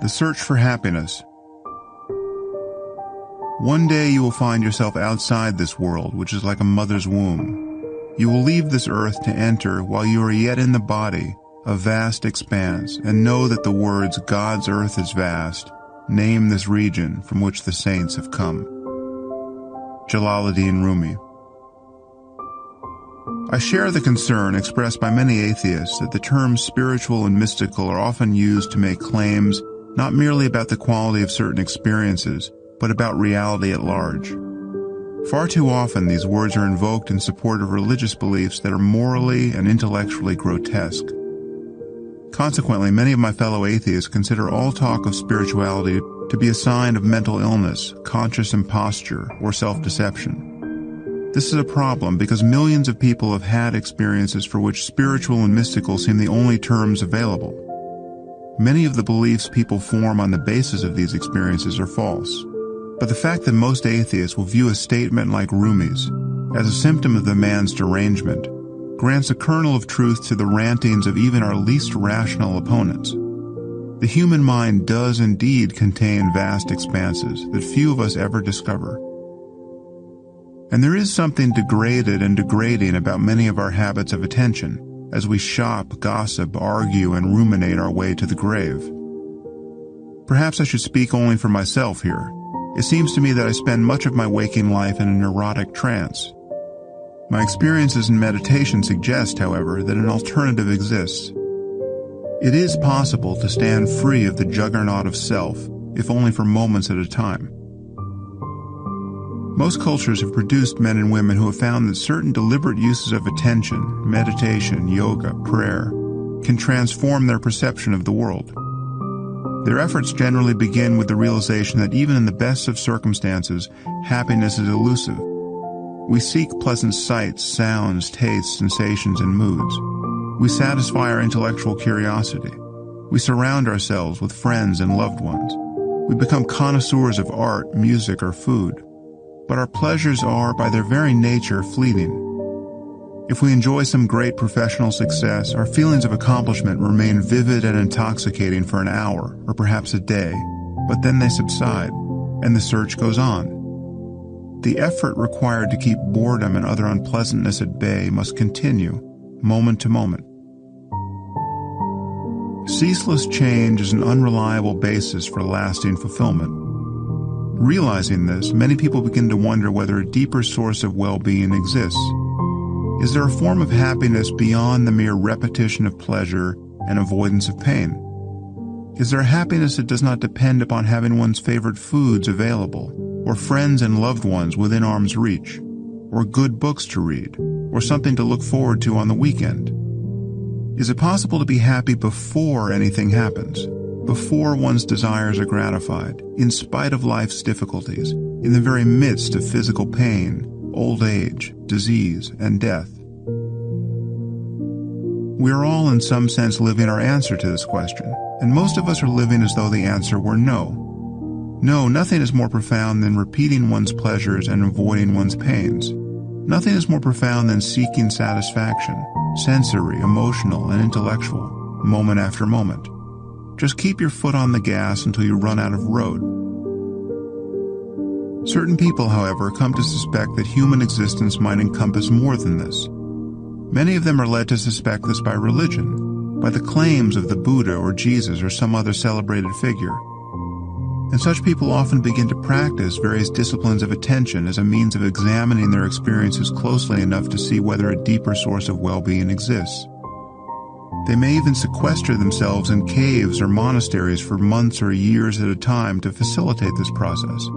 The search for happiness. One day you will find yourself outside this world, which is like a mother's womb. You will leave this earth to enter, while you are yet in the body, a vast expanse, and know that the words, God's earth is vast, name this region from which the saints have come. Jalaluddin Rumi. I share the concern expressed by many atheists that the terms spiritual and mystical are often used to make claims not merely about the quality of certain experiences, but about reality at large. Far too often these words are invoked in support of religious beliefs that are morally and intellectually grotesque. Consequently, many of my fellow atheists consider all talk of spirituality to be a sign of mental illness, conscious imposture, or self-deception. This is a problem because millions of people have had experiences for which spiritual and mystical seem the only terms available. Many of the beliefs people form on the basis of these experiences are false. But the fact that most atheists will view a statement like Rumi's as a symptom of the man's derangement grants a kernel of truth to the rantings of even our least rational opponents. The human mind does indeed contain vast expanses that few of us ever discover. And there is something degraded and degrading about many of our habits of attention as we shop, gossip, argue, and ruminate our way to the grave. Perhaps I should speak only for myself here. It seems to me that I spend much of my waking life in a neurotic trance. My experiences in meditation suggest, however, that an alternative exists. It is possible to stand free of the juggernaut of self, if only for moments at a time. Most cultures have produced men and women who have found that certain deliberate uses of attention, meditation, yoga, prayer, can transform their perception of the world. Their efforts generally begin with the realization that even in the best of circumstances, happiness is elusive. We seek pleasant sights, sounds, tastes, sensations, and moods. We satisfy our intellectual curiosity. We surround ourselves with friends and loved ones. We become connoisseurs of art, music, or food. But our pleasures are, by their very nature, fleeting. If we enjoy some great professional success, our feelings of accomplishment remain vivid and intoxicating for an hour, or perhaps a day, but then they subside, and the search goes on. The effort required to keep boredom and other unpleasantness at bay must continue, moment to moment. Ceaseless change is an unreliable basis for lasting fulfillment. Realizing this, many people begin to wonder whether a deeper source of well-being exists. Is there a form of happiness beyond the mere repetition of pleasure and avoidance of pain? Is there a happiness that does not depend upon having one's favorite foods available, or friends and loved ones within arm's reach, or good books to read, or something to look forward to on the weekend? Is it possible to be happy before anything happens? Before one's desires are gratified, in spite of life's difficulties, in the very midst of physical pain, old age, disease, and death? We are all in some sense living our answer to this question, and most of us are living as though the answer were no. No, nothing is more profound than repeating one's pleasures and avoiding one's pains. Nothing is more profound than seeking satisfaction, sensory, emotional, and intellectual, moment after moment. Just keep your foot on the gas until you run out of road. Certain people, however, come to suspect that human existence might encompass more than this. Many of them are led to suspect this by religion, by the claims of the Buddha or Jesus or some other celebrated figure. And such people often begin to practice various disciplines of attention as a means of examining their experiences closely enough to see whether a deeper source of well-being exists. They may even sequester themselves in caves or monasteries for months or years at a time to facilitate this process.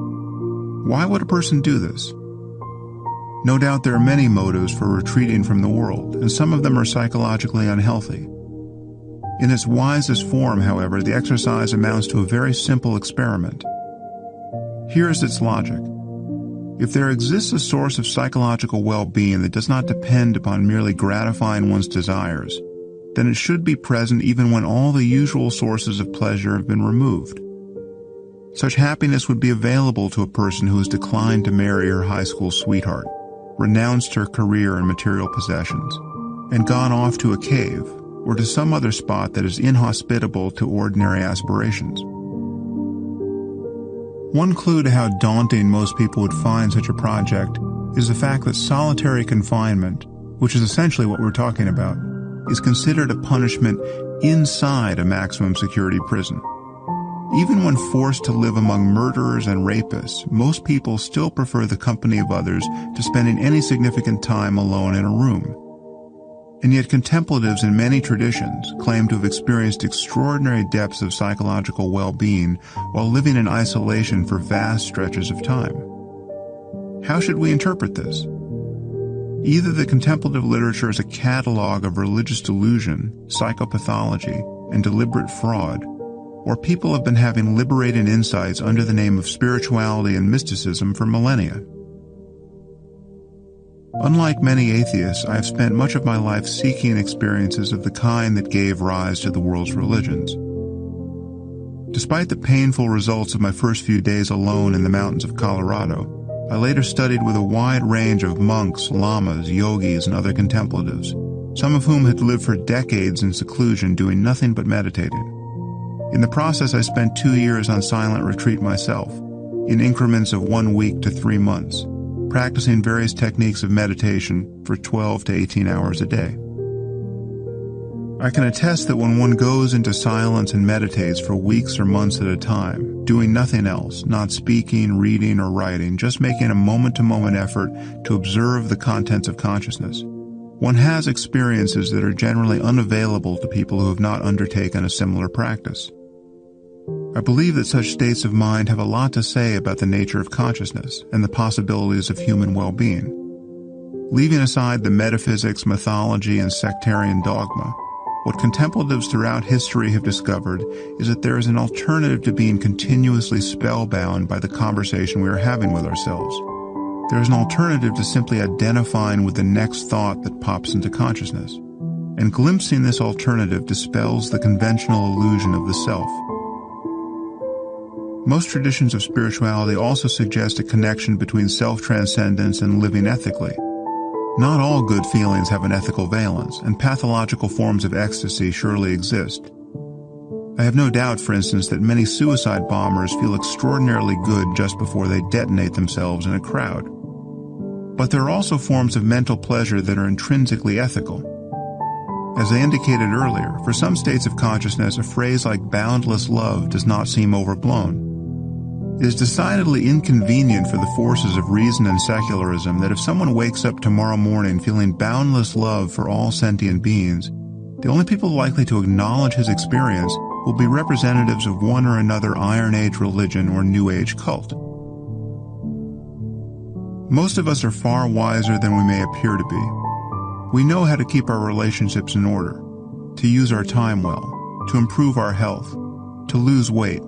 Why would a person do this? No doubt there are many motives for retreating from the world, and some of them are psychologically unhealthy. In its wisest form, however, the exercise amounts to a very simple experiment. Here is its logic. If there exists a source of psychological well-being that does not depend upon merely gratifying one's desires, then it should be present even when all the usual sources of pleasure have been removed. Such happiness would be available to a person who has declined to marry her high school sweetheart, renounced her career and material possessions, and gone off to a cave or to some other spot that is inhospitable to ordinary aspirations. One clue to how daunting most people would find such a project is the fact that solitary confinement, which is essentially what we're talking about, is considered a punishment inside a maximum security prison. Even when forced to live among murderers and rapists, most people still prefer the company of others to spending any significant time alone in a room. And yet contemplatives in many traditions claim to have experienced extraordinary depths of psychological well-being while living in isolation for vast stretches of time. How should we interpret this? Either the contemplative literature is a catalog of religious delusion, psychopathology, and deliberate fraud, or people have been having liberating insights under the name of spirituality and mysticism for millennia. Unlike many atheists, I have spent much of my life seeking experiences of the kind that gave rise to the world's religions. Despite the painful results of my first few days alone in the mountains of Colorado, I later studied with a wide range of monks, lamas, yogis, and other contemplatives, some of whom had lived for decades in seclusion doing nothing but meditating. In the process, I spent 2 years on silent retreat myself, in increments of 1 week to 3 months, practicing various techniques of meditation for 12 to 18 hours a day. I can attest that when one goes into silence and meditates for weeks or months at a time, doing nothing else, not speaking, reading, or writing, just making a moment-to-moment effort to observe the contents of consciousness, one has experiences that are generally unavailable to people who have not undertaken a similar practice. I believe that such states of mind have a lot to say about the nature of consciousness and the possibilities of human well-being. Leaving aside the metaphysics, mythology, and sectarian dogma, what contemplatives throughout history have discovered is that there is an alternative to being continuously spellbound by the conversation we are having with ourselves. There is an alternative to simply identifying with the next thought that pops into consciousness, and glimpsing this alternative dispels the conventional illusion of the self. Most traditions of spirituality also suggest a connection between self-transcendence and living ethically. Not all good feelings have an ethical valence, and pathological forms of ecstasy surely exist. I have no doubt, for instance, that many suicide bombers feel extraordinarily good just before they detonate themselves in a crowd. But there are also forms of mental pleasure that are intrinsically ethical. As I indicated earlier, for some states of consciousness, a phrase like boundless love does not seem overblown. It is decidedly inconvenient for the forces of reason and secularism that if someone wakes up tomorrow morning feeling boundless love for all sentient beings, the only people likely to acknowledge his experience will be representatives of one or another Iron Age religion or New Age cult. Most of us are far wiser than we may appear to be. We know how to keep our relationships in order, to use our time well, to improve our health, to lose weight,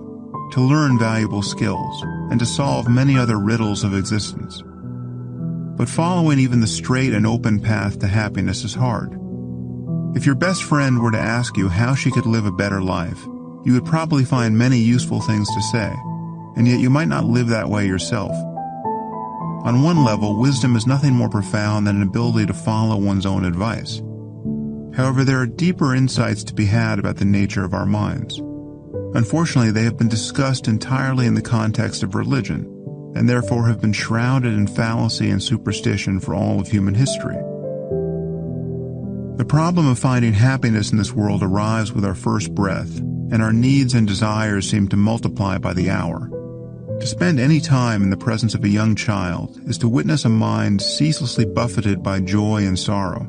to learn valuable skills, and to solve many other riddles of existence. But following even the straight and open path to happiness is hard. If your best friend were to ask you how she could live a better life, you would probably find many useful things to say, and yet you might not live that way yourself. On one level, wisdom is nothing more profound than an ability to follow one's own advice. However, there are deeper insights to be had about the nature of our minds. Unfortunately, they have been discussed entirely in the context of religion, and therefore have been shrouded in fallacy and superstition for all of human history. The problem of finding happiness in this world arrives with our first breath, and our needs and desires seem to multiply by the hour. To spend any time in the presence of a young child is to witness a mind ceaselessly buffeted by joy and sorrow.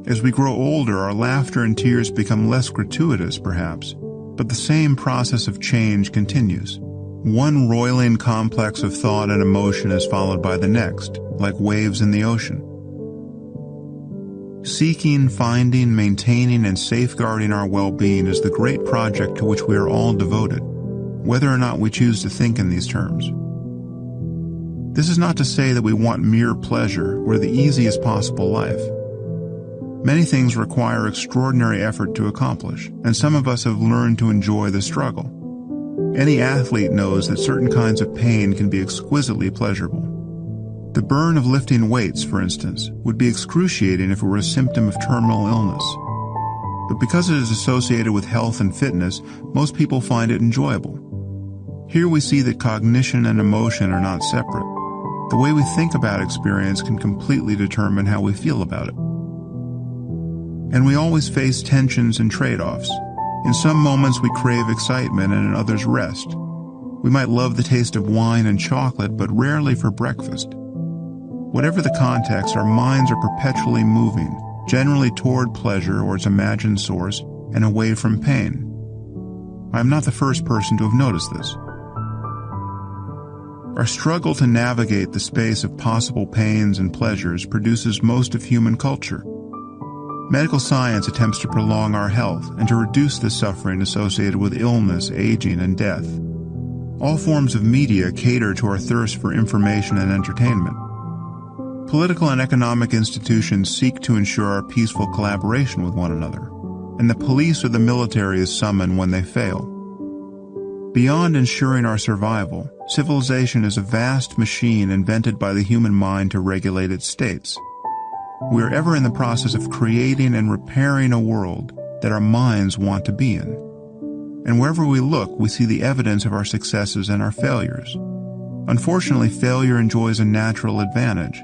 As we grow older, our laughter and tears become less gratuitous, perhaps, but the same process of change continues. One roiling complex of thought and emotion is followed by the next, like waves in the ocean. Seeking, finding, maintaining, and safeguarding our well-being is the great project to which we are all devoted, whether or not we choose to think in these terms. This is not to say that we want mere pleasure or the easiest possible life. Many things require extraordinary effort to accomplish, and some of us have learned to enjoy the struggle. Any athlete knows that certain kinds of pain can be exquisitely pleasurable. The burn of lifting weights, for instance, would be excruciating if it were a symptom of terminal illness. But because it is associated with health and fitness, most people find it enjoyable. Here we see that cognition and emotion are not separate. The way we think about experience can completely determine how we feel about it. And we always face tensions and trade-offs. In some moments we crave excitement and in others rest. We might love the taste of wine and chocolate, but rarely for breakfast. Whatever the context, our minds are perpetually moving, generally toward pleasure or its imagined source, and away from pain. I am not the first person to have noticed this. Our struggle to navigate the space of possible pains and pleasures produces most of human culture. Medical science attempts to prolong our health and to reduce the suffering associated with illness, aging, and death. All forms of media cater to our thirst for information and entertainment. Political and economic institutions seek to ensure our peaceful collaboration with one another, and the police or the military is summoned when they fail. Beyond ensuring our survival, civilization is a vast machine invented by the human mind to regulate its states. We are ever in the process of creating and repairing a world that our minds want to be in. And wherever we look, we see the evidence of our successes and our failures. Unfortunately, failure enjoys a natural advantage.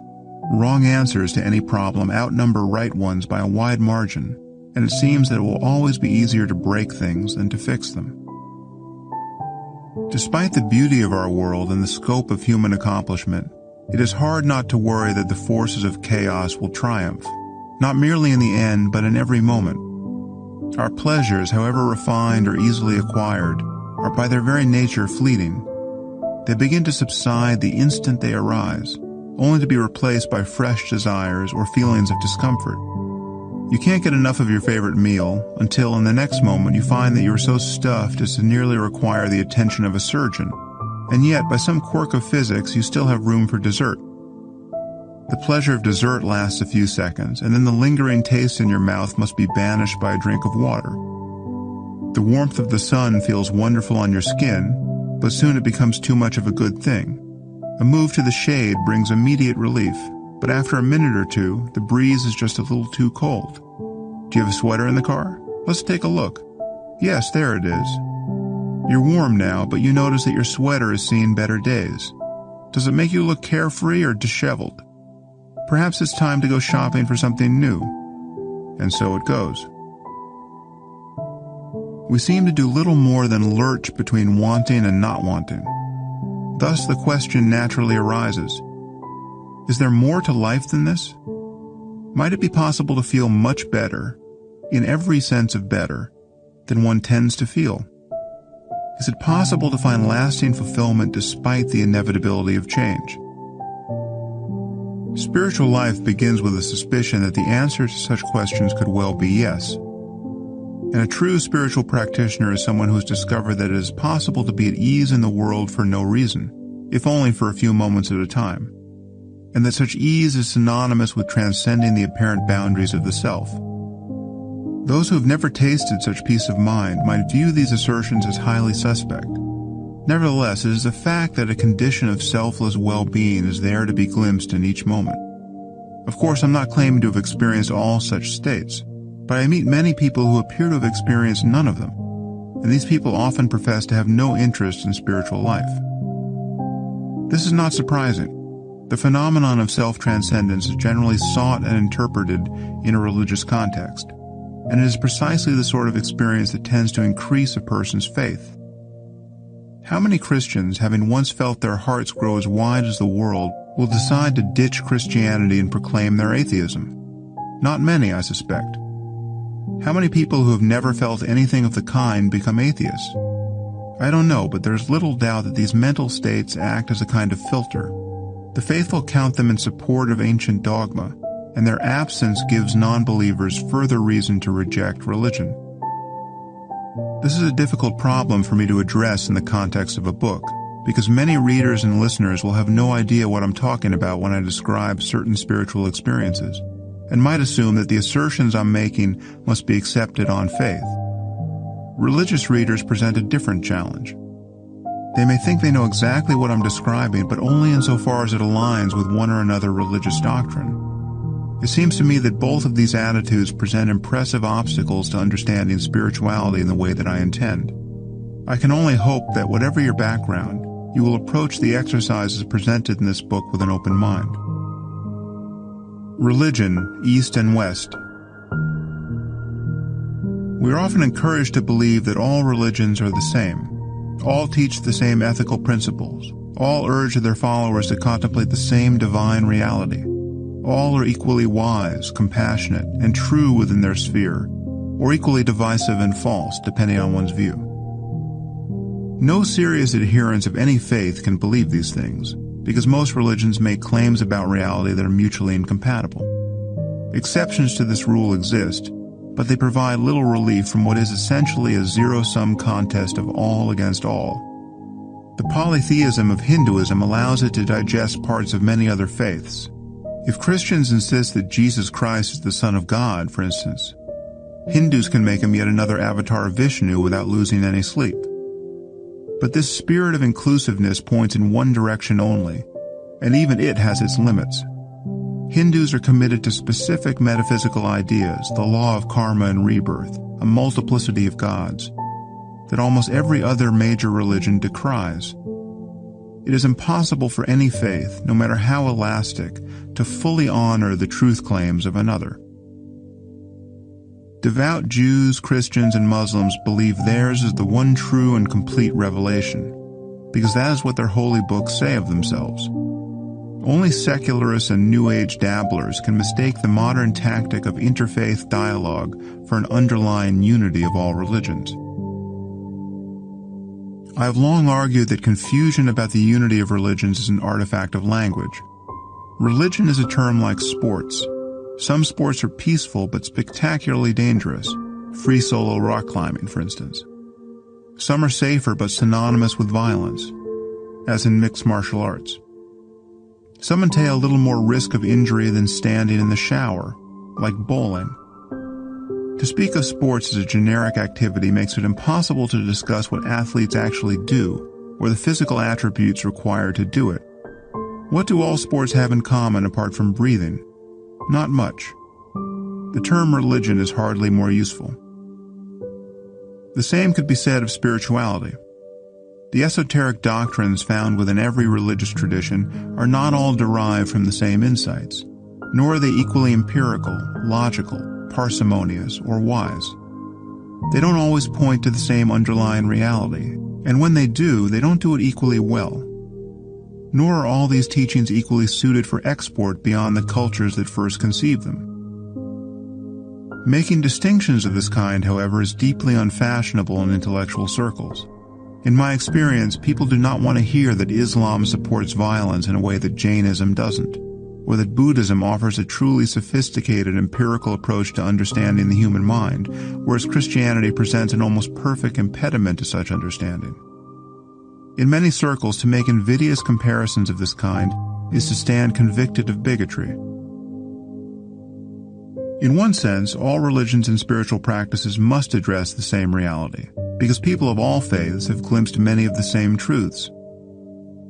Wrong answers to any problem outnumber right ones by a wide margin, and it seems that it will always be easier to break things than to fix them. Despite the beauty of our world and the scope of human accomplishment, it is hard not to worry that the forces of chaos will triumph, not merely in the end, but in every moment. Our pleasures, however refined or easily acquired, are by their very nature fleeting. They begin to subside the instant they arise, only to be replaced by fresh desires or feelings of discomfort. You can't get enough of your favorite meal until in the next moment you find that you are so stuffed as to nearly require the attention of a surgeon, and yet by some quirk of physics you still have room for dessert. The pleasure of dessert lasts a few seconds, and then the lingering taste in your mouth must be banished by a drink of water. The warmth of the sun feels wonderful on your skin, but soon it becomes too much of a good thing. A move to the shade brings immediate relief, but after a minute or two, the breeze is just a little too cold. Do you have a sweater in the car? Let's take a look. Yes, there it is. You're warm now, but you notice that your sweater has seen better days. Does it make you look carefree or disheveled? Perhaps it's time to go shopping for something new. And so it goes. We seem to do little more than lurch between wanting and not wanting. Thus the question naturally arises, is there more to life than this? Might it be possible to feel much better, in every sense of better, than one tends to feel? Is it possible to find lasting fulfillment despite the inevitability of change? Spiritual life begins with a suspicion that the answer to such questions could well be yes. And a true spiritual practitioner is someone who has discovered that it is possible to be at ease in the world for no reason, if only for a few moments at a time, and that such ease is synonymous with transcending the apparent boundaries of the self. Those who have never tasted such peace of mind might view these assertions as highly suspect. Nevertheless, it is a fact that a condition of selfless well-being is there to be glimpsed in each moment. Of course, I'm not claiming to have experienced all such states, but I meet many people who appear to have experienced none of them, and these people often profess to have no interest in spiritual life. This is not surprising. The phenomenon of self-transcendence is generally sought and interpreted in a religious context, and it is precisely the sort of experience that tends to increase a person's faith. How many Christians, having once felt their hearts grow as wide as the world, will decide to ditch Christianity and proclaim their atheism? Not many, I suspect. How many people who have never felt anything of the kind become atheists? I don't know, but there's little doubt that these mental states act as a kind of filter. The faithful count them in support of ancient dogma, and their absence gives non-believers further reason to reject religion. This is a difficult problem for me to address in the context of a book, because many readers and listeners will have no idea what I'm talking about when I describe certain spiritual experiences, and might assume that the assertions I'm making must be accepted on faith. Religious readers present a different challenge. They may think they know exactly what I'm describing, but only insofar as it aligns with one or another religious doctrine. It seems to me that both of these attitudes present impressive obstacles to understanding spirituality in the way that I intend. I can only hope that whatever your background, you will approach the exercises presented in this book with an open mind. Religion, East and West. We are often encouraged to believe that all religions are the same. All teach the same ethical principles. All urge their followers to contemplate the same divine reality. All are equally wise, compassionate, and true within their sphere, or equally divisive and false, depending on one's view. No serious adherents of any faith can believe these things, because most religions make claims about reality that are mutually incompatible. Exceptions to this rule exist, but they provide little relief from what is essentially a zero-sum contest of all against all. The polytheism of Hinduism allows it to digest parts of many other faiths. If Christians insist that Jesus Christ is the Son of God, for instance, Hindus can make him yet another avatar of Vishnu without losing any sleep. But this spirit of inclusiveness points in one direction only, and even it has its limits. Hindus are committed to specific metaphysical ideas, the law of karma and rebirth, a multiplicity of gods, that almost every other major religion decries. It is impossible for any faith, no matter how elastic, to fully honor the truth claims of another. Devout Jews, Christians, and Muslims believe theirs is the one true and complete revelation, because that is what their holy books say of themselves. Only secularists and New Age dabblers can mistake the modern tactic of interfaith dialogue for an underlying unity of all religions. I have long argued that confusion about the unity of religions is an artifact of language. Religion is a term like sports. Some sports are peaceful but spectacularly dangerous, free solo rock climbing, for instance. Some are safer but synonymous with violence, as in mixed martial arts. Some entail a little more risk of injury than standing in the shower, like bowling. To speak of sports as a generic activity makes it impossible to discuss what athletes actually do, or the physical attributes required to do it. What do all sports have in common apart from breathing? Not much. The term religion is hardly more useful. The same could be said of spirituality. The esoteric doctrines found within every religious tradition are not all derived from the same insights, nor are they equally empirical, logical, parsimonious, or wise. They don't always point to the same underlying reality, and when they do, they don't do it equally well. Nor are all these teachings equally suited for export beyond the cultures that first conceived them. Making distinctions of this kind, however, is deeply unfashionable in intellectual circles. In my experience, people do not want to hear that Islam supports violence in a way that Jainism doesn't, or that Buddhism offers a truly sophisticated empirical approach to understanding the human mind, whereas Christianity presents an almost perfect impediment to such understanding. In many circles, to make invidious comparisons of this kind is to stand convicted of bigotry. In one sense, all religions and spiritual practices must address the same reality, because people of all faiths have glimpsed many of the same truths.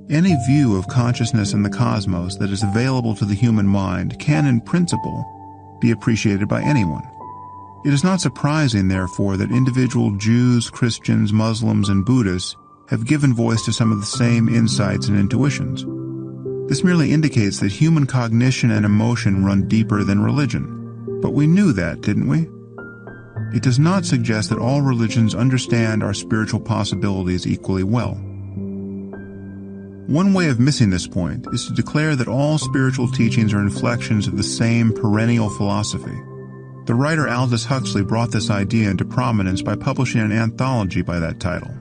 Any view of consciousness and the cosmos that is available to the human mind can, in principle, be appreciated by anyone. It is not surprising, therefore, that individual Jews, Christians, Muslims, and Buddhists have given voice to some of the same insights and intuitions. This merely indicates that human cognition and emotion run deeper than religion. But we knew that, didn't we? It does not suggest that all religions understand our spiritual possibilities equally well. One way of missing this point is to declare that all spiritual teachings are inflections of the same perennial philosophy. The writer Aldous Huxley brought this idea into prominence by publishing an anthology by that title.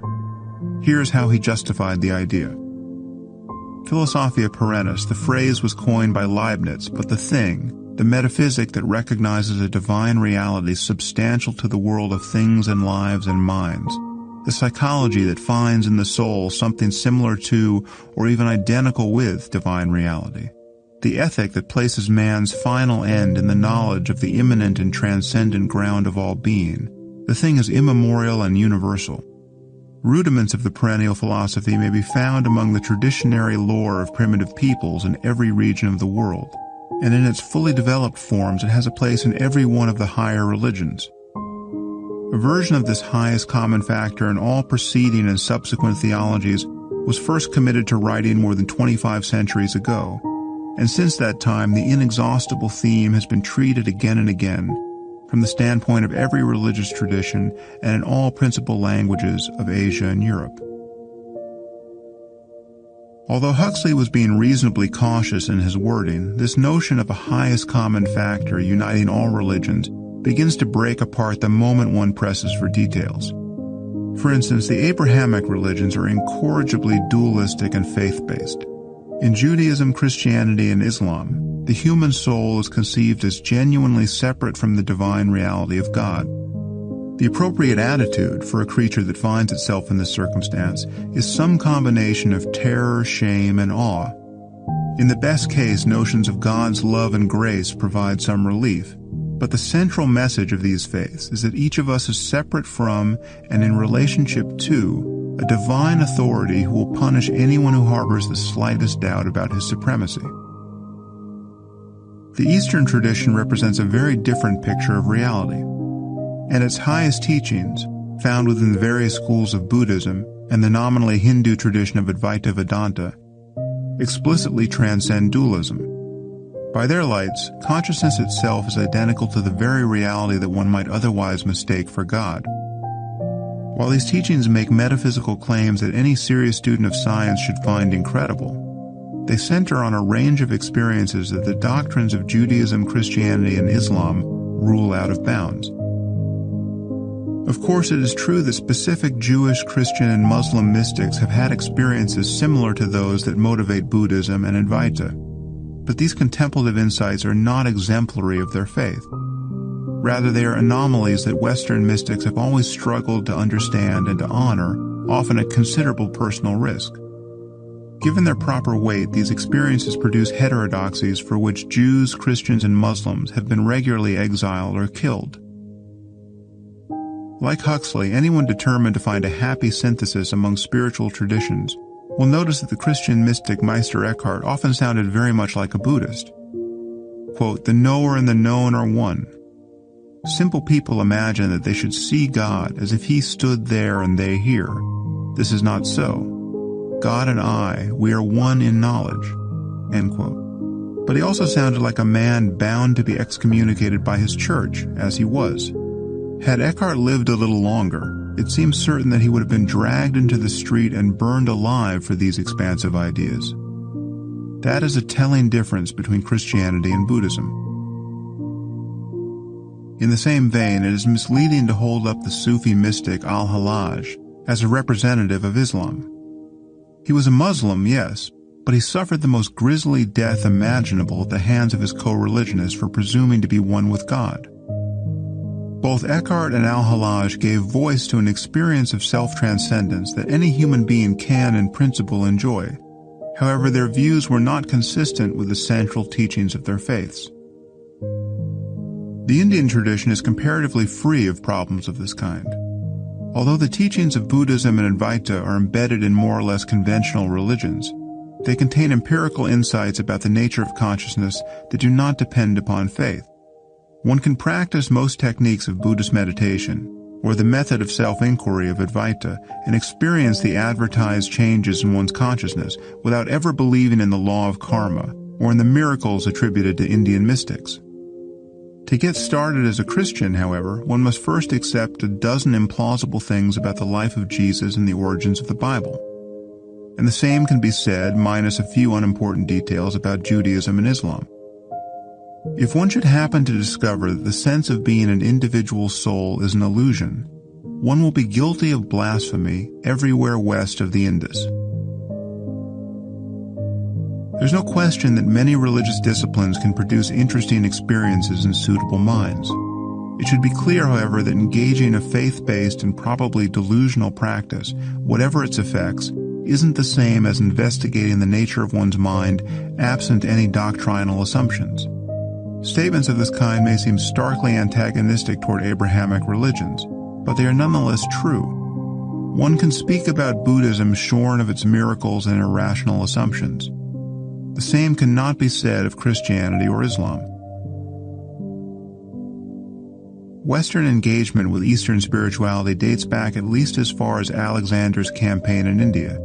Here's how he justified the idea. Philosophia perennis, the phrase was coined by Leibniz, but the thing, the metaphysic that recognizes a divine reality substantial to the world of things and lives and minds, the psychology that finds in the soul something similar to, or even identical with, divine reality, the ethic that places man's final end in the knowledge of the immanent and transcendent ground of all being, the thing is immemorial and universal. Rudiments of the perennial philosophy may be found among the traditionary lore of primitive peoples in every region of the world, and in its fully developed forms it has a place in every one of the higher religions. A version of this highest common factor in all preceding and subsequent theologies was first committed to writing more than 25 centuries ago, and since that time the inexhaustible theme has been treated again and again from the standpoint of every religious tradition and in all principal languages of Asia and Europe. Although Huxley was being reasonably cautious in his wording, this notion of a highest common factor uniting all religions begins to break apart the moment one presses for details. For instance, the Abrahamic religions are incorrigibly dualistic and faith-based. In Judaism, Christianity, and Islam, the human soul is conceived as genuinely separate from the divine reality of God. The appropriate attitude for a creature that finds itself in this circumstance is some combination of terror, shame, and awe. In the best case, notions of God's love and grace provide some relief, but the central message of these faiths is that each of us is separate from and in relationship to a divine authority who will punish anyone who harbors the slightest doubt about his supremacy. The Eastern tradition represents a very different picture of reality, and its highest teachings, found within the various schools of Buddhism and the nominally Hindu tradition of Advaita Vedanta, explicitly transcend dualism. By their lights, consciousness itself is identical to the very reality that one might otherwise mistake for God. While these teachings make metaphysical claims that any serious student of science should find incredible, they center on a range of experiences that the doctrines of Judaism, Christianity, and Islam rule out of bounds. Of course, it is true that specific Jewish, Christian, and Muslim mystics have had experiences similar to those that motivate Buddhism and Advaita, but these contemplative insights are not exemplary of their faith. Rather, they are anomalies that Western mystics have always struggled to understand and to honor, often at considerable personal risk. Given their proper weight, these experiences produce heterodoxies for which Jews, Christians, and Muslims have been regularly exiled or killed. Like Huxley, anyone determined to find a happy synthesis among spiritual traditions will notice that the Christian mystic Meister Eckhart often sounded very much like a Buddhist. Quote, "The knower and the known are one. Simple people imagine that they should see God as if he stood there and they here. This is not so. God and I, we are one in knowledge." End quote. But he also sounded like a man bound to be excommunicated by his church, as he was. Had Eckhart lived a little longer, it seems certain that he would have been dragged into the street and burned alive for these expansive ideas. That is a telling difference between Christianity and Buddhism. In the same vein, it is misleading to hold up the Sufi mystic Al-Hallaj as a representative of Islam. He was a Muslim, yes, but he suffered the most grisly death imaginable at the hands of his co-religionists for presuming to be one with God. Both Eckhart and Al-Hallaj gave voice to an experience of self-transcendence that any human being can in principle enjoy. However, their views were not consistent with the central teachings of their faiths. The Indian tradition is comparatively free of problems of this kind. Although the teachings of Buddhism and Advaita are embedded in more or less conventional religions, they contain empirical insights about the nature of consciousness that do not depend upon faith. One can practice most techniques of Buddhist meditation, or the method of self-inquiry of Advaita, and experience the advertised changes in one's consciousness without ever believing in the law of karma or in the miracles attributed to Indian mystics. To get started as a Christian, however, one must first accept a dozen implausible things about the life of Jesus and the origins of the Bible. And the same can be said, minus a few unimportant details, about Judaism and Islam. If one should happen to discover that the sense of being an individual soul is an illusion, one will be guilty of blasphemy everywhere west of the Indus. There's no question that many religious disciplines can produce interesting experiences in suitable minds. It should be clear, however, that engaging a faith-based and probably delusional practice, whatever its effects, isn't the same as investigating the nature of one's mind absent any doctrinal assumptions. Statements of this kind may seem starkly antagonistic toward Abrahamic religions, but they are nonetheless true. One can speak about Buddhism shorn of its miracles and irrational assumptions. The same cannot be said of Christianity or Islam. Western engagement with Eastern spirituality dates back at least as far as Alexander's campaign in India,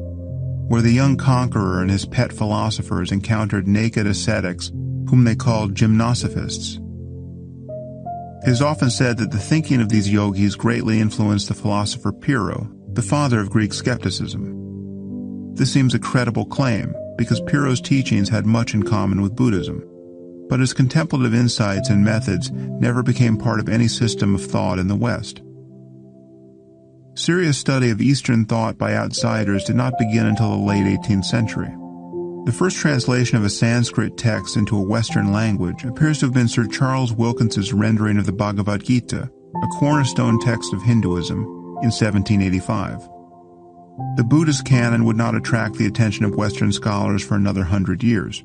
where the young conqueror and his pet philosophers encountered naked ascetics whom they called gymnosophists. It is often said that the thinking of these yogis greatly influenced the philosopher Pyrrho, the father of Greek skepticism. This seems a credible claim, because Pyrrho's teachings had much in common with Buddhism, but his contemplative insights and methods never became part of any system of thought in the West. Serious study of Eastern thought by outsiders did not begin until the late 18th century. The first translation of a Sanskrit text into a Western language appears to have been Sir Charles Wilkins's rendering of the Bhagavad Gita, a cornerstone text of Hinduism, in 1785. The Buddhist canon would not attract the attention of Western scholars for another 100 years.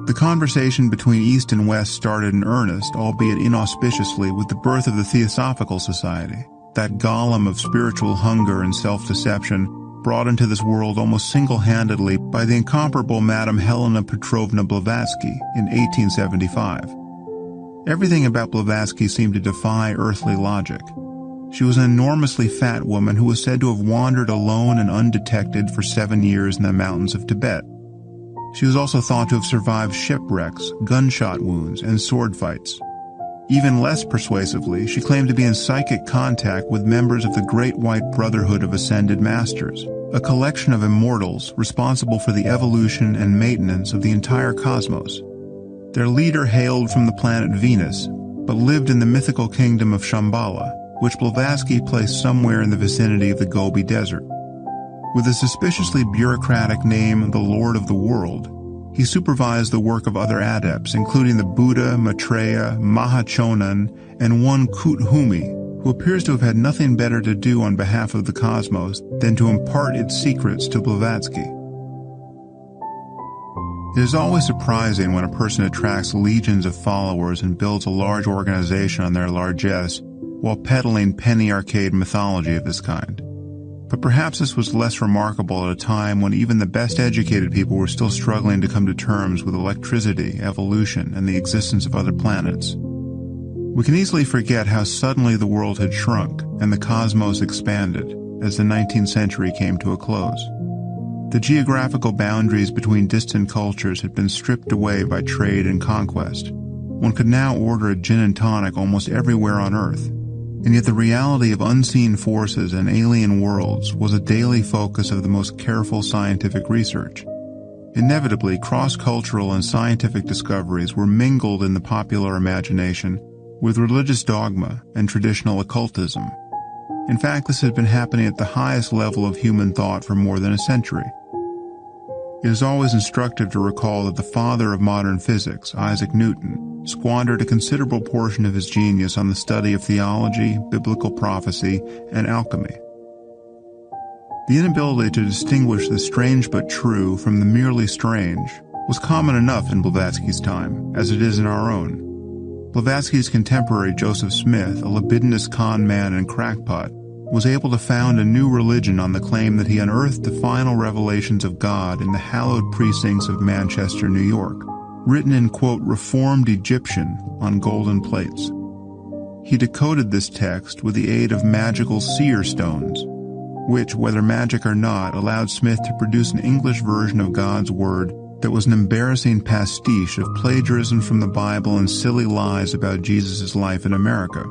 The conversation between East and West started in earnest, albeit inauspiciously, with the birth of the Theosophical Society, that golem of spiritual hunger and self-deception brought into this world almost single-handedly by the incomparable Madame Helena Petrovna Blavatsky in 1875. Everything about Blavatsky seemed to defy earthly logic. She was an enormously fat woman who was said to have wandered alone and undetected for 7 years in the mountains of Tibet. She was also thought to have survived shipwrecks, gunshot wounds, and sword fights. Even less persuasively, she claimed to be in psychic contact with members of the Great White Brotherhood of Ascended Masters, a collection of immortals responsible for the evolution and maintenance of the entire cosmos. Their leader hailed from the planet Venus, but lived in the mythical kingdom of Shambhala, which Blavatsky placed somewhere in the vicinity of the Gobi Desert. With a suspiciously bureaucratic name, the Lord of the World, he supervised the work of other adepts, including the Buddha, Maitreya, Mahachonan, and one Kuthumi, who appears to have had nothing better to do on behalf of the cosmos than to impart its secrets to Blavatsky. It is always surprising when a person attracts legions of followers and builds a large organization on their largesse while peddling penny arcade mythology of this kind. But perhaps this was less remarkable at a time when even the best educated people were still struggling to come to terms with electricity, evolution, and the existence of other planets. We can easily forget how suddenly the world had shrunk and the cosmos expanded as the 19th century came to a close. The geographical boundaries between distant cultures had been stripped away by trade and conquest. One could now order a gin and tonic almost everywhere on Earth. And yet the reality of unseen forces and alien worlds was a daily focus of the most careful scientific research. Inevitably, cross-cultural and scientific discoveries were mingled in the popular imagination with religious dogma and traditional occultism. In fact, this had been happening at the highest level of human thought for more than a century. It is always instructive to recall that the father of modern physics, Isaac Newton, squandered a considerable portion of his genius on the study of theology, biblical prophecy, and alchemy. The inability to distinguish the strange but true from the merely strange was common enough in Blavatsky's time, as it is in our own. Blavatsky's contemporary Joseph Smith, a libidinous con man and crackpot, was able to found a new religion on the claim that he unearthed the final revelations of God in the hallowed precincts of Manchester, New York, written in, quote, Reformed Egyptian on golden plates. He decoded this text with the aid of magical seer stones, which, whether magic or not, allowed Smith to produce an English version of God's Word that was an embarrassing pastiche of plagiarism from the Bible and silly lies about Jesus' life in America.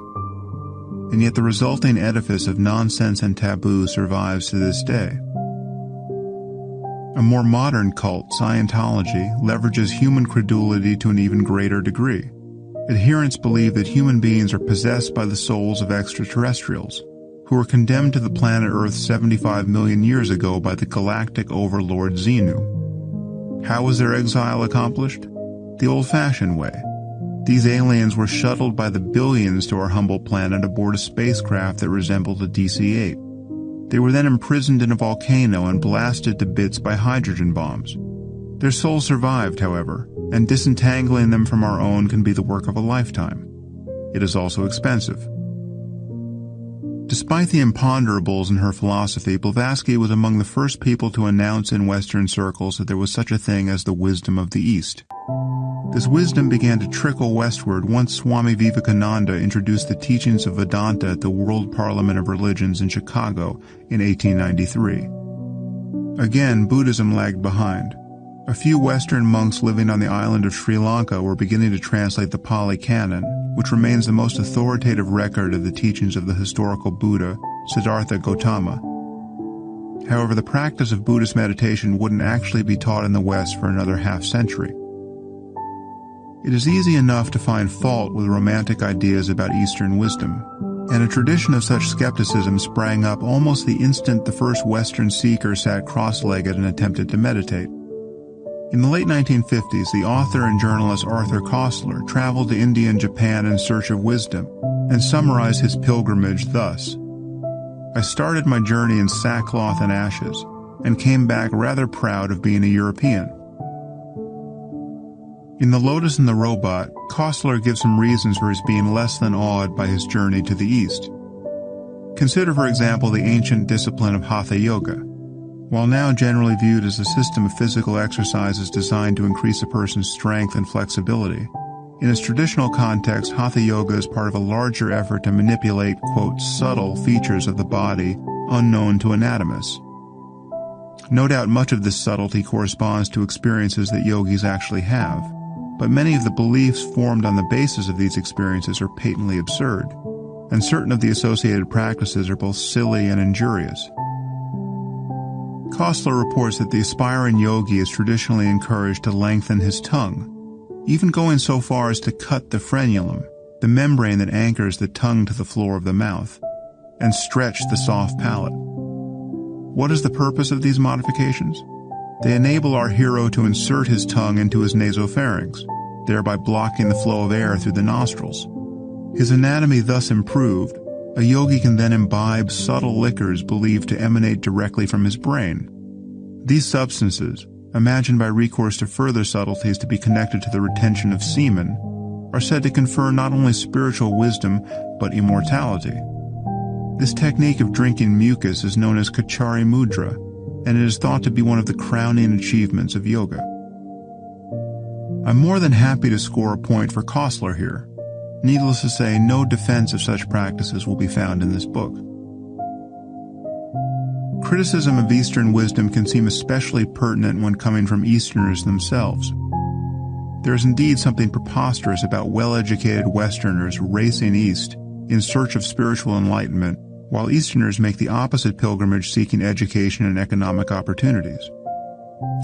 And yet the resulting edifice of nonsense and taboo survives to this day. A more modern cult, Scientology, leverages human credulity to an even greater degree. Adherents believe that human beings are possessed by the souls of extraterrestrials, who were condemned to the planet Earth 75 million years ago by the galactic overlord Xenu. How was their exile accomplished? The old-fashioned way. These aliens were shuttled by the billions to our humble planet aboard a spacecraft that resembled a DC-8. They were then imprisoned in a volcano and blasted to bits by hydrogen bombs. Their souls survived, however, and disentangling them from our own can be the work of a lifetime. It is also expensive. Despite the imponderables in her philosophy, Blavatsky was among the first people to announce in Western circles that there was such a thing as the wisdom of the East. This wisdom began to trickle westward once Swami Vivekananda introduced the teachings of Vedanta at the World Parliament of Religions in Chicago in 1893. Again, Buddhism lagged behind. A few Western monks living on the island of Sri Lanka were beginning to translate the Pali Canon, which remains the most authoritative record of the teachings of the historical Buddha, Siddhartha Gautama. However, the practice of Buddhist meditation wouldn't actually be taught in the West for another half-century. It is easy enough to find fault with romantic ideas about Eastern wisdom, and a tradition of such skepticism sprang up almost the instant the first Western seeker sat cross-legged and attempted to meditate. In the late 1950s, the author and journalist Arthur Koestler traveled to India and Japan in search of wisdom, and summarized his pilgrimage thus: "I started my journey in sackcloth and ashes, and came back rather proud of being a European." In The Lotus and the Robot, Koestler gives some reasons for his being less than awed by his journey to the East. Consider, for example, the ancient discipline of Hatha Yoga. While now generally viewed as a system of physical exercises designed to increase a person's strength and flexibility, in its traditional context, Hatha Yoga is part of a larger effort to manipulate, quote, subtle features of the body unknown to anatomists. No doubt much of this subtlety corresponds to experiences that yogis actually have, but many of the beliefs formed on the basis of these experiences are patently absurd, and certain of the associated practices are both silly and injurious. Koestler reports that the aspiring yogi is traditionally encouraged to lengthen his tongue, even going so far as to cut the frenulum, the membrane that anchors the tongue to the floor of the mouth, and stretch the soft palate. What is the purpose of these modifications? They enable our hero to insert his tongue into his nasopharynx, thereby blocking the flow of air through the nostrils. His anatomy thus improved, a yogi can then imbibe subtle liquors believed to emanate directly from his brain. These substances, imagined by recourse to further subtleties to be connected to the retention of semen, are said to confer not only spiritual wisdom, but immortality. This technique of drinking mucus is known as Kachari Mudra, and it is thought to be one of the crowning achievements of yoga. I'm more than happy to score a point for Koestler here. Needless to say, no defense of such practices will be found in this book. Criticism of Eastern wisdom can seem especially pertinent when coming from Easterners themselves. There is indeed something preposterous about well-educated Westerners racing east in search of spiritual enlightenment, while Easterners make the opposite pilgrimage seeking education and economic opportunities.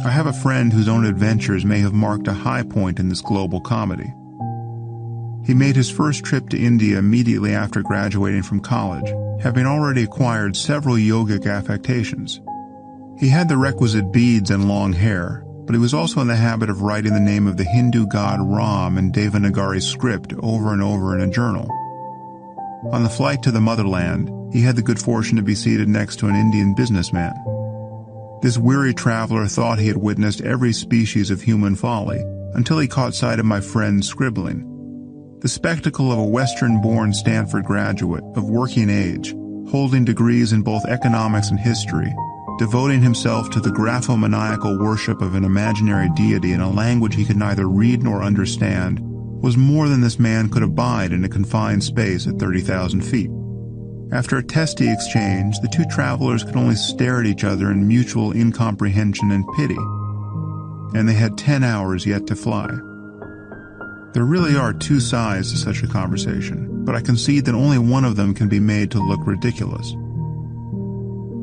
I have a friend whose own adventures may have marked a high point in this global comedy. He made his first trip to India immediately after graduating from college, having already acquired several yogic affectations. He had the requisite beads and long hair, but he was also in the habit of writing the name of the Hindu god Ram in Devanagari script over and over in a journal. On the flight to the motherland, he had the good fortune to be seated next to an Indian businessman. This weary traveler thought he had witnessed every species of human folly, until he caught sight of my friend scribbling. The spectacle of a Western-born Stanford graduate of working age, holding degrees in both economics and history, devoting himself to the graphomaniacal worship of an imaginary deity in a language he could neither read nor understand, was more than this man could abide in a confined space at 30,000 feet. After a testy exchange, the two travelers could only stare at each other in mutual incomprehension and pity. And they had 10 hours yet to fly. There really are two sides to such a conversation, but I concede that only one of them can be made to look ridiculous.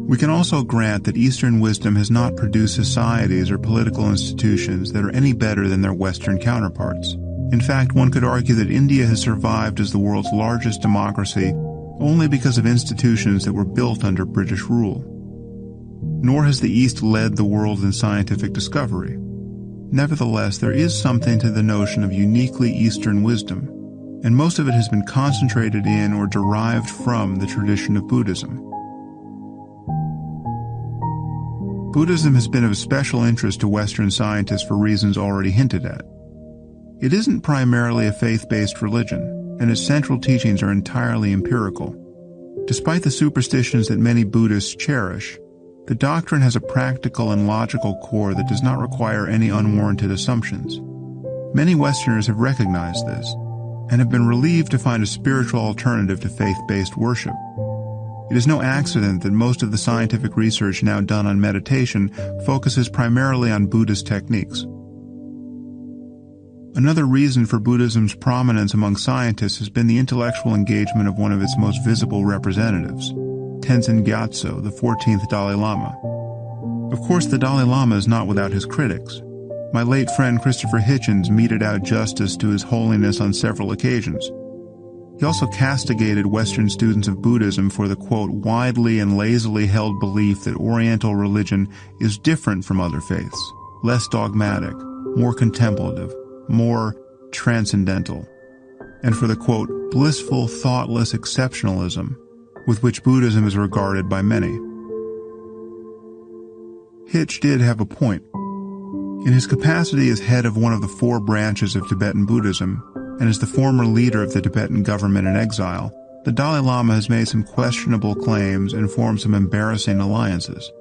We can also grant that Eastern wisdom has not produced societies or political institutions that are any better than their Western counterparts. In fact, one could argue that India has survived as the world's largest democracy only because of institutions that were built under British rule. Nor has the East led the world in scientific discovery. Nevertheless, there is something to the notion of uniquely Eastern wisdom, and most of it has been concentrated in or derived from the tradition of Buddhism. Buddhism has been of special interest to Western scientists for reasons already hinted at. It isn't primarily a faith-based religion, and its central teachings are entirely empirical. Despite the superstitions that many Buddhists cherish, the doctrine has a practical and logical core that does not require any unwarranted assumptions. Many Westerners have recognized this, and have been relieved to find a spiritual alternative to faith-based worship. It is no accident that most of the scientific research now done on meditation focuses primarily on Buddhist techniques. Another reason for Buddhism's prominence among scientists has been the intellectual engagement of one of its most visible representatives, Tenzin Gyatso, the 14th Dalai Lama. Of course, the Dalai Lama is not without his critics. My late friend Christopher Hitchens meted out justice to His Holiness on several occasions. He also castigated Western students of Buddhism for the, quote, widely and lazily held belief that Oriental religion is different from other faiths, less dogmatic, more contemplative, more transcendental, and for the, quote, blissful, thoughtless exceptionalism with which Buddhism is regarded by many. Hitch did have a point. In his capacity as head of one of the 4 branches of Tibetan Buddhism, and as the former leader of the Tibetan government in exile, the Dalai Lama has made some questionable claims and formed some embarrassing alliances.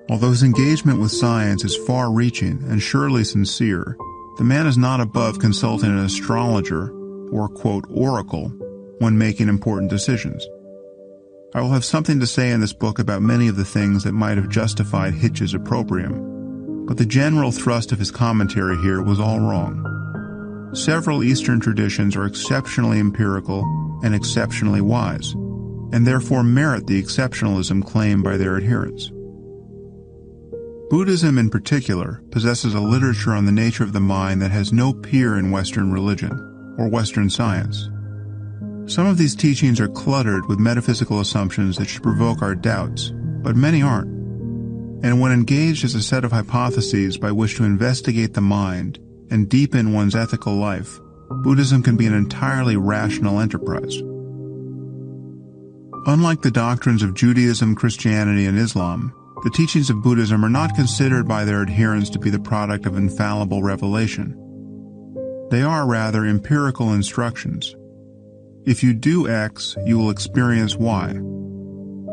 Although his engagement with science is far-reaching and surely sincere, the man is not above consulting an astrologer, or, quote, oracle, when making important decisions. I will have something to say in this book about many of the things that might have justified Hitch's opprobrium, but the general thrust of his commentary here was all wrong. Several Eastern traditions are exceptionally empirical and exceptionally wise, and therefore merit the exceptionalism claimed by their adherents. Buddhism in particular possesses a literature on the nature of the mind that has no peer in Western religion or Western science. Some of these teachings are cluttered with metaphysical assumptions that should provoke our doubts, but many aren't. And when engaged as a set of hypotheses by which to investigate the mind and deepen one's ethical life, Buddhism can be an entirely rational enterprise. Unlike the doctrines of Judaism, Christianity, and Islam, the teachings of Buddhism are not considered by their adherents to be the product of infallible revelation. They are rather empirical instructions. If you do X, you will experience Y.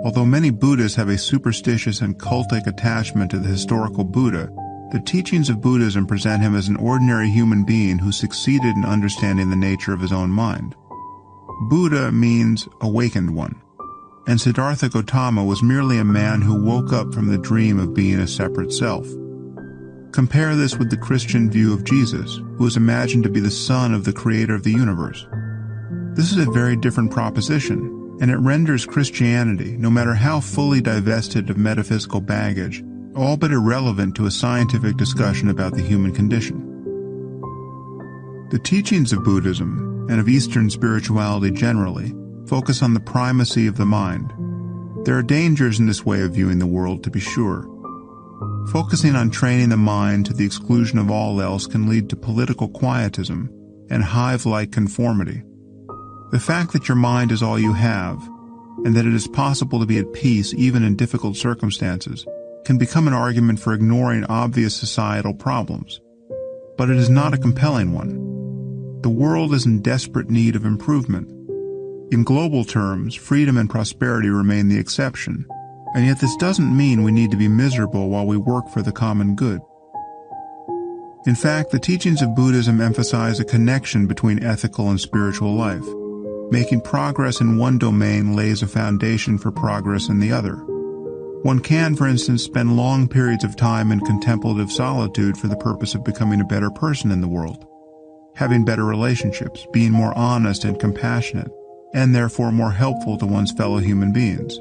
Although many Buddhists have a superstitious and cultic attachment to the historical Buddha, the teachings of Buddhism present him as an ordinary human being who succeeded in understanding the nature of his own mind. Buddha means awakened one, and Siddhartha Gautama was merely a man who woke up from the dream of being a separate self. Compare this with the Christian view of Jesus, who is imagined to be the son of the creator of the universe. This is a very different proposition, and it renders Christianity, no matter how fully divested of metaphysical baggage, all but irrelevant to a scientific discussion about the human condition. The teachings of Buddhism, and of Eastern spirituality generally, focus on the primacy of the mind. There are dangers in this way of viewing the world, to be sure. Focusing on training the mind to the exclusion of all else can lead to political quietism and hive-like conformity. The fact that your mind is all you have, and that it is possible to be at peace even in difficult circumstances, can become an argument for ignoring obvious societal problems. But it is not a compelling one. The world is in desperate need of improvement. In global terms, freedom and prosperity remain the exception, and yet this doesn't mean we need to be miserable while we work for the common good. In fact, the teachings of Buddhism emphasize a connection between ethical and spiritual life. Making progress in one domain lays a foundation for progress in the other. One can, for instance, spend long periods of time in contemplative solitude for the purpose of becoming a better person in the world, having better relationships, being more honest and compassionate, and therefore more helpful to one's fellow human beings.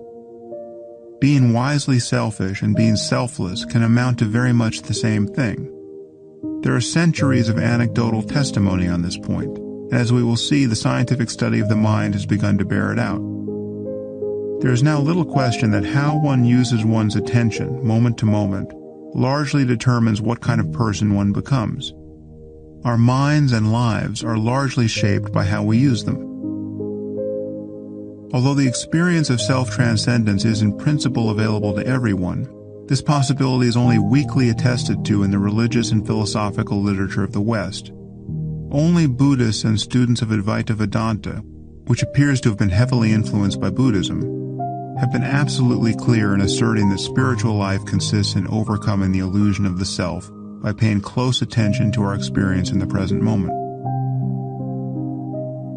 Being wisely selfish and being selfless can amount to very much the same thing. There are centuries of anecdotal testimony on this point, and as we will see, the scientific study of the mind has begun to bear it out. There is now little question that how one uses one's attention, moment to moment, largely determines what kind of person one becomes. Our minds and lives are largely shaped by how we use them. Although the experience of self-transcendence is in principle available to everyone, this possibility is only weakly attested to in the religious and philosophical literature of the West. Only Buddhists and students of Advaita Vedanta, which appears to have been heavily influenced by Buddhism, have been absolutely clear in asserting that spiritual life consists in overcoming the illusion of the self by paying close attention to our experience in the present moment.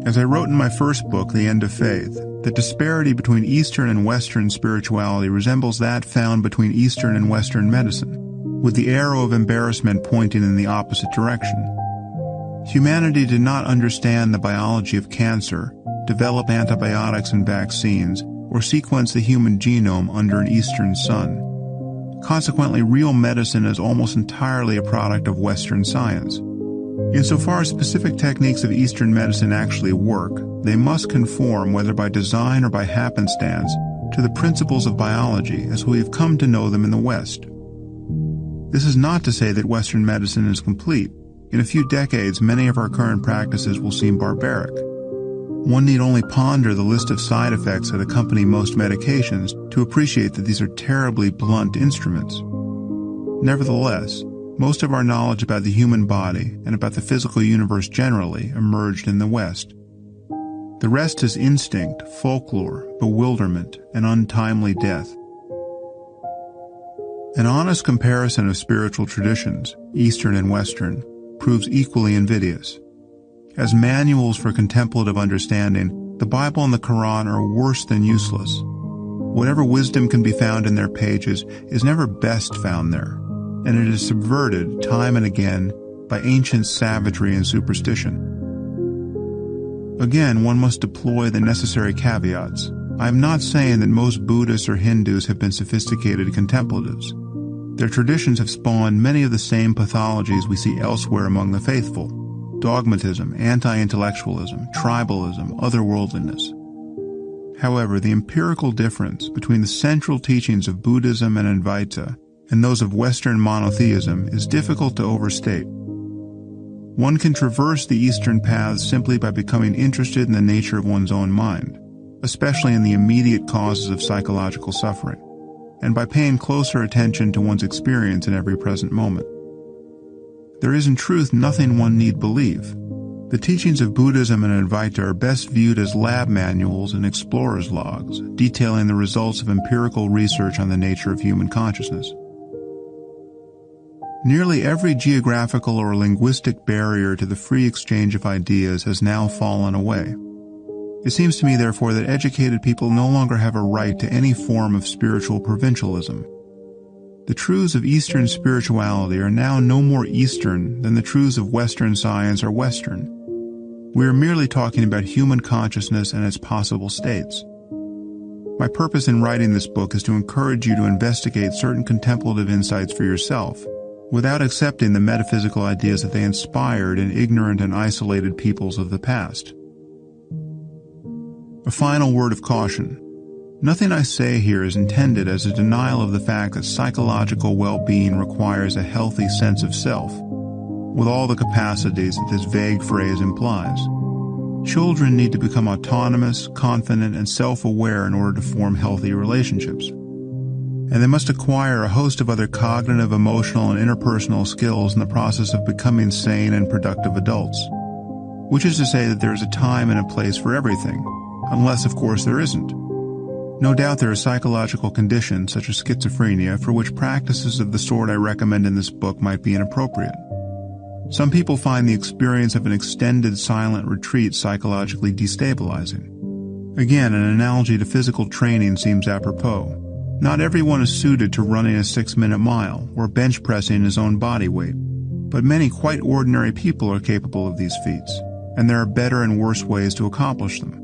As I wrote in my first book, The End of Faith, the disparity between Eastern and Western spirituality resembles that found between Eastern and Western medicine, with the arrow of embarrassment pointing in the opposite direction. Humanity did not understand the biology of cancer, develop antibiotics and vaccines, or sequence the human genome under an Eastern sun. Consequently, real medicine is almost entirely a product of Western science. Insofar as specific techniques of Eastern medicine actually work, they must conform, whether by design or by happenstance, to the principles of biology as we have come to know them in the West. This is not to say that Western medicine is complete. In a few decades, many of our current practices will seem barbaric. One need only ponder the list of side effects that accompany most medications to appreciate that these are terribly blunt instruments. Nevertheless, most of our knowledge about the human body and about the physical universe generally emerged in the West. The rest is instinct, folklore, bewilderment, and untimely death. An honest comparison of spiritual traditions, Eastern and Western, proves equally invidious. As manuals for contemplative understanding, the Bible and the Quran are worse than useless. Whatever wisdom can be found in their pages is never best found there, and it is subverted time and again by ancient savagery and superstition. Again, one must deploy the necessary caveats. I am not saying that most Buddhists or Hindus have been sophisticated contemplatives. Their traditions have spawned many of the same pathologies we see elsewhere among the faithful: dogmatism, anti-intellectualism, tribalism, otherworldliness. However, the empirical difference between the central teachings of Buddhism and Advaita and those of Western monotheism is difficult to overstate. One can traverse the Eastern paths simply by becoming interested in the nature of one's own mind, especially in the immediate causes of psychological suffering, and by paying closer attention to one's experience in every present moment. There is in truth nothing one need believe. The teachings of Buddhism and Advaita are best viewed as lab manuals and explorers' logs, detailing the results of empirical research on the nature of human consciousness. Nearly every geographical or linguistic barrier to the free exchange of ideas has now fallen away. It seems to me, therefore, that educated people no longer have a right to any form of spiritual provincialism. The truths of Eastern spirituality are now no more Eastern than the truths of Western science are Western. We are merely talking about human consciousness and its possible states. My purpose in writing this book is to encourage you to investigate certain contemplative insights for yourself, without accepting the metaphysical ideas that they inspired in ignorant and isolated peoples of the past. A final word of caution. Nothing I say here is intended as a denial of the fact that psychological well-being requires a healthy sense of self, with all the capacities that this vague phrase implies. Children need to become autonomous, confident, and self-aware in order to form healthy relationships. And they must acquire a host of other cognitive, emotional, and interpersonal skills in the process of becoming sane and productive adults. Which is to say that there is a time and a place for everything, unless, of course, there isn't. No doubt there are psychological conditions, such as schizophrenia, for which practices of the sort I recommend in this book might be inappropriate. Some people find the experience of an extended silent retreat psychologically destabilizing. Again, an analogy to physical training seems apropos. Not everyone is suited to running a 6-minute mile or bench pressing his own body weight, but many quite ordinary people are capable of these feats, and there are better and worse ways to accomplish them.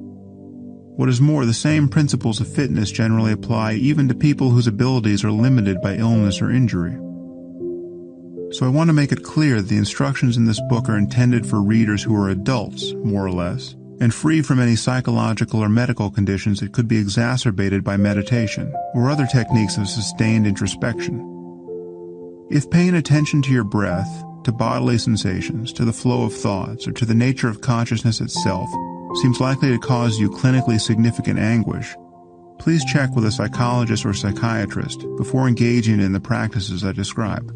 What is more, the same principles of fitness generally apply even to people whose abilities are limited by illness or injury. So I want to make it clear that the instructions in this book are intended for readers who are adults, more or less, and free from any psychological or medical conditions that could be exacerbated by meditation or other techniques of sustained introspection. If paying attention to your breath, to bodily sensations, to the flow of thoughts, or to the nature of consciousness itself seems likely to cause you clinically significant anguish, please check with a psychologist or psychiatrist before engaging in the practices I describe.